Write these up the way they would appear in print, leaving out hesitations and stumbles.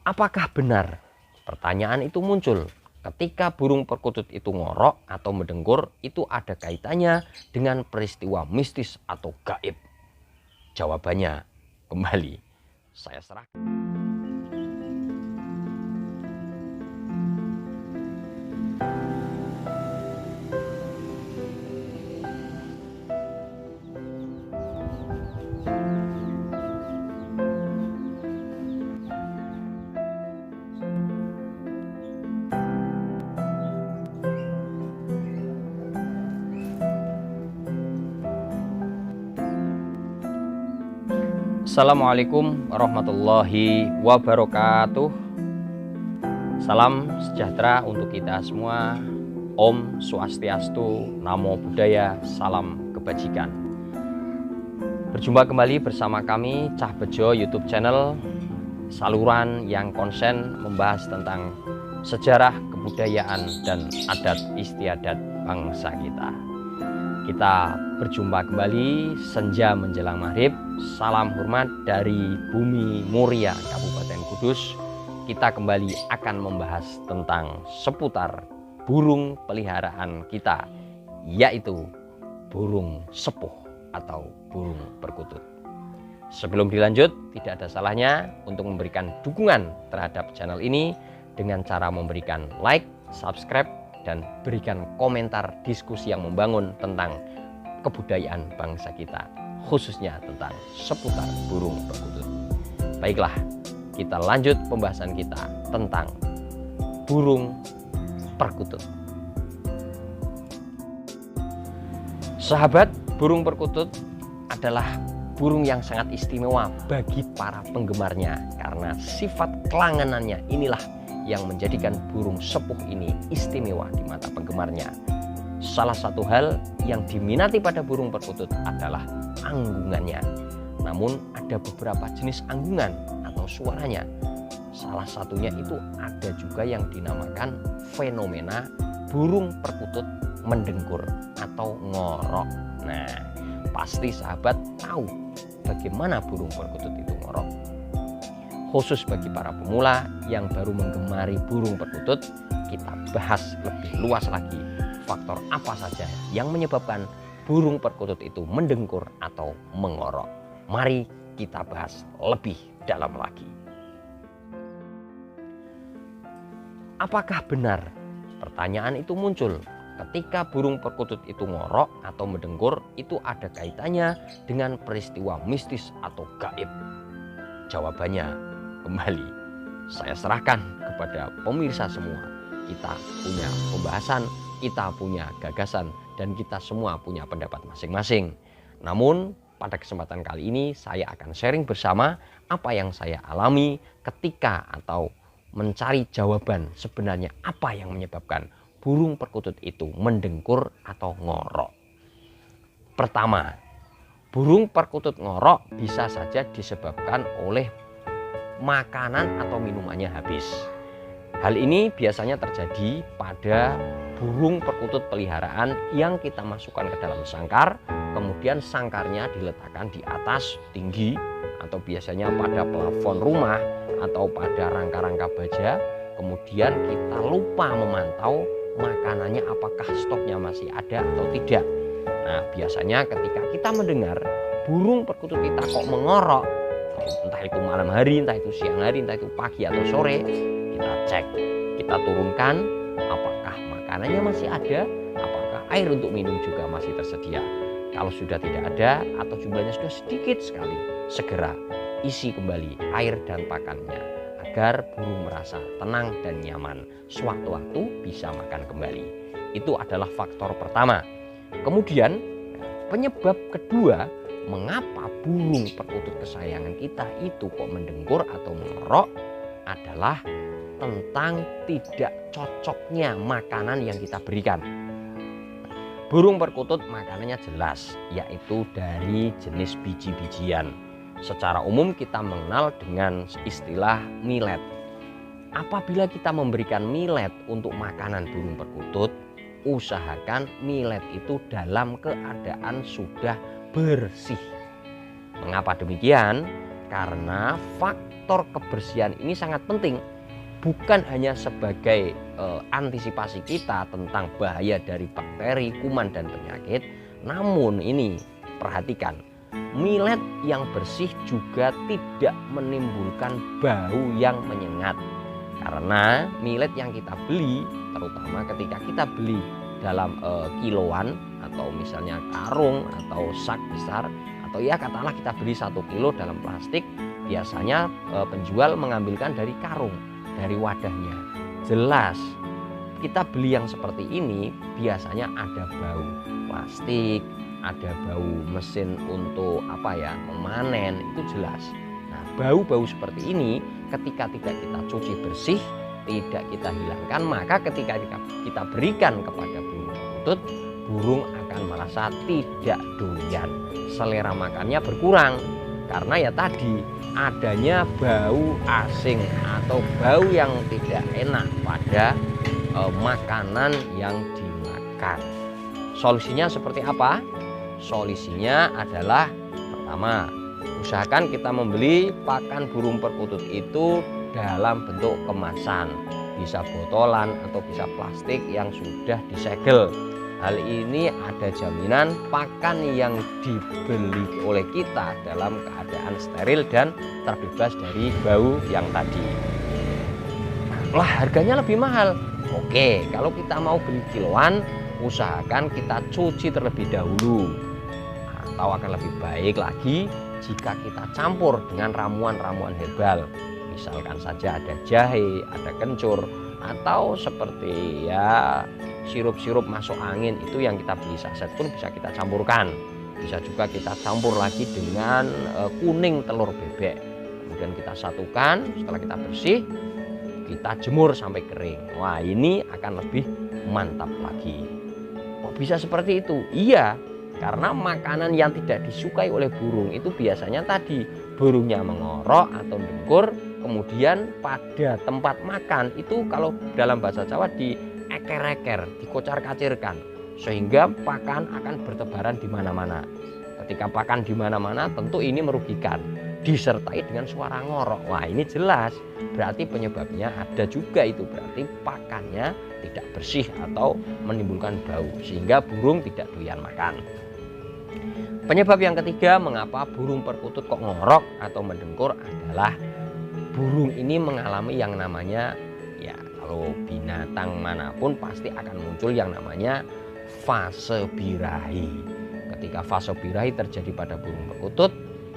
Apakah benar? Pertanyaan itu muncul ketika burung perkutut itu ngorok atau mendengkur itu ada kaitannya dengan peristiwa mistis atau gaib. Jawabannya kembali saya serahkan. Assalamualaikum warahmatullahi wabarakatuh. Salam sejahtera untuk kita semua. Om Swastiastu, Namo Buddhaya, salam kebajikan. Berjumpa kembali bersama kami Cah Bejo YouTube channel, saluran yang konsen membahas tentang sejarah, kebudayaan, dan adat istiadat bangsa kita. Kita berjumpa kembali senja menjelang maghrib. Salam hormat dari Bumi Muria, Kabupaten Kudus. Kita kembali akan membahas tentang seputar burung peliharaan kita, yaitu burung sepuh atau burung perkutut. Sebelum dilanjut, tidak ada salahnya untuk memberikan dukungan terhadap channel ini dengan cara memberikan like, subscribe, dan berikan komentar diskusi yang membangun tentang kebudayaan bangsa kita, khususnya tentang seputar burung perkutut. Baiklah, kita lanjut pembahasan kita tentang burung perkutut. Sahabat, burung perkutut adalah burung yang sangat istimewa bagi para penggemarnya karena sifat kelanganannya inilah yang menjadikan burung sepuh ini istimewa di mata penggemarnya. Salah satu hal yang diminati pada burung perkutut adalah anggungannya. Namun ada beberapa jenis anggungan atau suaranya. Salah satunya itu ada juga yang dinamakan fenomena burung perkutut mendengkur atau ngorok. Nah, pasti sahabat tahu bagaimana burung perkutut itu ngorok. Khusus bagi para pemula yang baru menggemari burung perkutut, kita bahas lebih luas lagi faktor apa saja yang menyebabkan burung perkutut itu mendengkur atau mengorok. Mari kita bahas lebih dalam lagi. Apakah benar? Pertanyaan itu muncul ketika burung perkutut itu ngorok atau mendengkur itu ada kaitannya dengan peristiwa mistis atau gaib. Jawabannya kembali saya serahkan kepada pemirsa semua. Kita punya pembahasan, kita punya gagasan, dan kita semua punya pendapat masing-masing. Namun pada kesempatan kali ini saya akan sharing bersama apa yang saya alami ketika atau mencari jawaban sebenarnya apa yang menyebabkan burung perkutut itu mendengkur atau ngorok. Pertama, burung perkutut ngorok bisa saja disebabkan oleh makanan atau minumannya habis. Hal ini biasanya terjadi pada burung perkutut peliharaan yang kita masukkan ke dalam sangkar, kemudian sangkarnya diletakkan di atas tinggi atau biasanya pada plafon rumah atau pada rangka-rangka baja. Kemudian kita lupa memantau makanannya apakah stoknya masih ada atau tidak. Nah, biasanya ketika kita mendengar burung perkutut kita kok mengorok, entah itu malam hari, entah itu siang hari, entah itu pagi atau sore, kita cek, kita turunkan apakah makanannya masih ada, apakah air untuk minum juga masih tersedia. Kalau sudah tidak ada atau jumlahnya sudah sedikit sekali, segera isi kembali air dan pakannya agar burung merasa tenang dan nyaman. Sewaktu-waktu bisa makan kembali. Itu adalah faktor pertama. Kemudian penyebab kedua, mengapa burung perkutut kesayangan kita itu kok mendengkur atau mengorok adalah tentang tidak cocoknya makanan yang kita berikan. Burung perkutut makanannya jelas, yaitu dari jenis biji-bijian. Secara umum kita mengenal dengan istilah millet. Apabila kita memberikan millet untuk makanan burung perkutut, usahakan millet itu dalam keadaan sudah bersih. Mengapa demikian? Karena faktor kebersihan ini sangat penting, bukan hanya sebagai antisipasi kita tentang bahaya dari bakteri, kuman dan penyakit, namun ini perhatikan, millet yang bersih juga tidak menimbulkan bau yang menyengat. Karena millet yang kita beli, terutama ketika kita beli dalam kiloan atau misalnya karung atau sak besar, atau ya katakanlah kita beli 1 kilo dalam plastik, biasanya penjual mengambilkan dari karung, dari wadahnya. Jelas kita beli yang seperti ini biasanya ada bau plastik, ada bau mesin untuk memanen, itu jelas. Nah, bau-bau seperti ini ketika tidak kita cuci bersih, tidak kita hilangkan, maka ketika kita berikan kepada burung perkutut, burung akan merasa tidak doyan, selera makannya berkurang. Karena ya tadi adanya bau asing atau bau yang tidak enak pada makanan yang dimakan. Solusinya seperti apa? Solusinya adalah pertama, usahakan kita membeli pakan burung perkutut itu dalam bentuk kemasan, bisa botolan atau bisa plastik yang sudah disegel. Hal ini ada jaminan pakan yang dibeli oleh kita dalam keadaan steril dan terbebas dari bau yang tadi. Lah, harganya lebih mahal. Oke, kalau kita mau beli kiloan, usahakan kita cuci terlebih dahulu. Atau akan lebih baik lagi jika kita campur dengan ramuan-ramuan herbal. Misalkan saja ada jahe, ada kencur, atau seperti ya sirup-sirup masuk angin, itu yang kita beli saset pun bisa kita campurkan. Bisa juga kita campur lagi dengan kuning telur bebek. Kemudian kita satukan, setelah kita bersih, kita jemur sampai kering. Wah, ini akan lebih mantap lagi. Kok bisa seperti itu? Iya, karena makanan yang tidak disukai oleh burung itu biasanya tadi burungnya mengorok atau dengkur, kemudian pada tempat makan itu kalau dalam bahasa Jawa dieker-eker, dikocar-kacirkan, sehingga pakan akan bertebaran di mana-mana. Ketika pakan di mana-mana tentu ini merugikan, disertai dengan suara ngorok. Wah, ini jelas berarti penyebabnya ada juga, itu berarti pakannya tidak bersih atau menimbulkan bau sehingga burung tidak doyan makan. Penyebab yang ketiga mengapa burung perkutut kok ngorok atau mendengkur adalah burung ini mengalami yang namanya, ya kalau binatang manapun pasti akan muncul yang namanya fase birahi. Ketika fase birahi terjadi pada burung perkutut,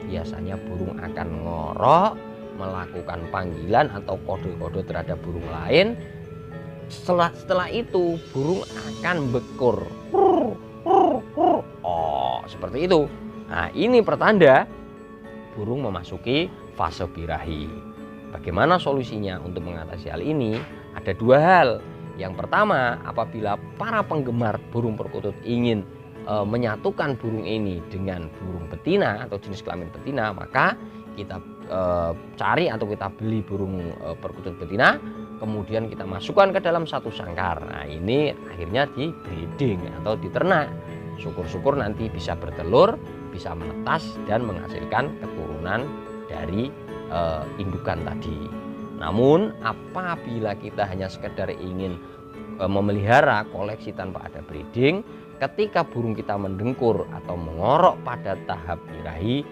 biasanya burung akan ngorok, melakukan panggilan atau kode-kode terhadap burung lain. Setelah itu burung akan bekur. Oh, seperti itu. Nah, ini pertanda burung memasuki fase birahi. Bagaimana solusinya untuk mengatasi hal ini? Ada 2 hal. Yang pertama, apabila para penggemar burung perkutut ingin menyatukan burung ini dengan burung betina atau jenis kelamin betina, maka kita cari atau kita beli burung perkutut betina, kemudian kita masukkan ke dalam satu sangkar. Nah, ini akhirnya di breeding atau diternak. Syukur-syukur nanti bisa bertelur, bisa menetas dan menghasilkan keturunan dari indukan tadi. Namun apabila kita hanya sekedar ingin memelihara koleksi tanpa ada breeding, ketika burung kita mendengkur atau mengorok pada tahap birahi,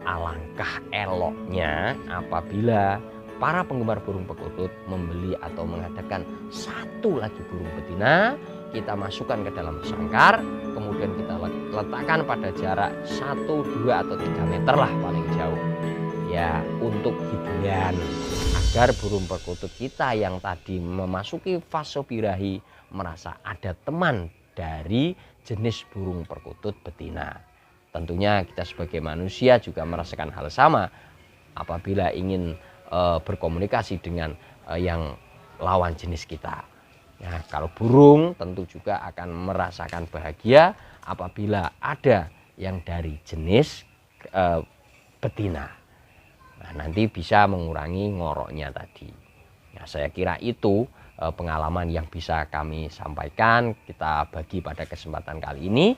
alangkah eloknya apabila para penggemar burung perkutut membeli atau mengadakan satu lagi burung betina, kita masukkan ke dalam sangkar, kemudian kita letakkan pada jarak 1, 2 atau 3 meter lah paling jauh. Ya, untuk hiburan agar burung perkutut kita yang tadi memasuki fase birahi merasa ada teman dari jenis burung perkutut betina. Tentunya kita sebagai manusia juga merasakan hal sama apabila ingin berkomunikasi dengan yang lawan jenis kita. Nah, kalau burung tentu juga akan merasakan bahagia apabila ada yang dari jenis betina. Nah, nanti bisa mengurangi ngoroknya tadi. Nah, saya kira itu pengalaman yang bisa kami sampaikan, kita bagi pada kesempatan kali ini.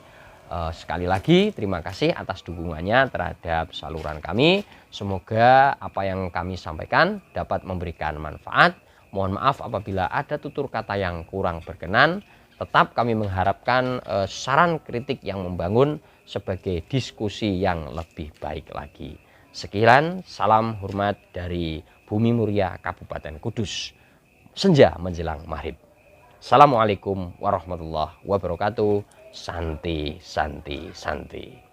Sekali lagi terima kasih atas dukungannya terhadap saluran kami. Semoga apa yang kami sampaikan dapat memberikan manfaat. Mohon maaf apabila ada tutur kata yang kurang berkenan. Tetap kami mengharapkan saran kritik yang membangun sebagai diskusi yang lebih baik lagi. Sekian, salam hormat dari Bumi Muria Kabupaten Kudus. Senja menjelang maghrib. Assalamualaikum warahmatullahi wabarakatuh. Santi, santi, santi.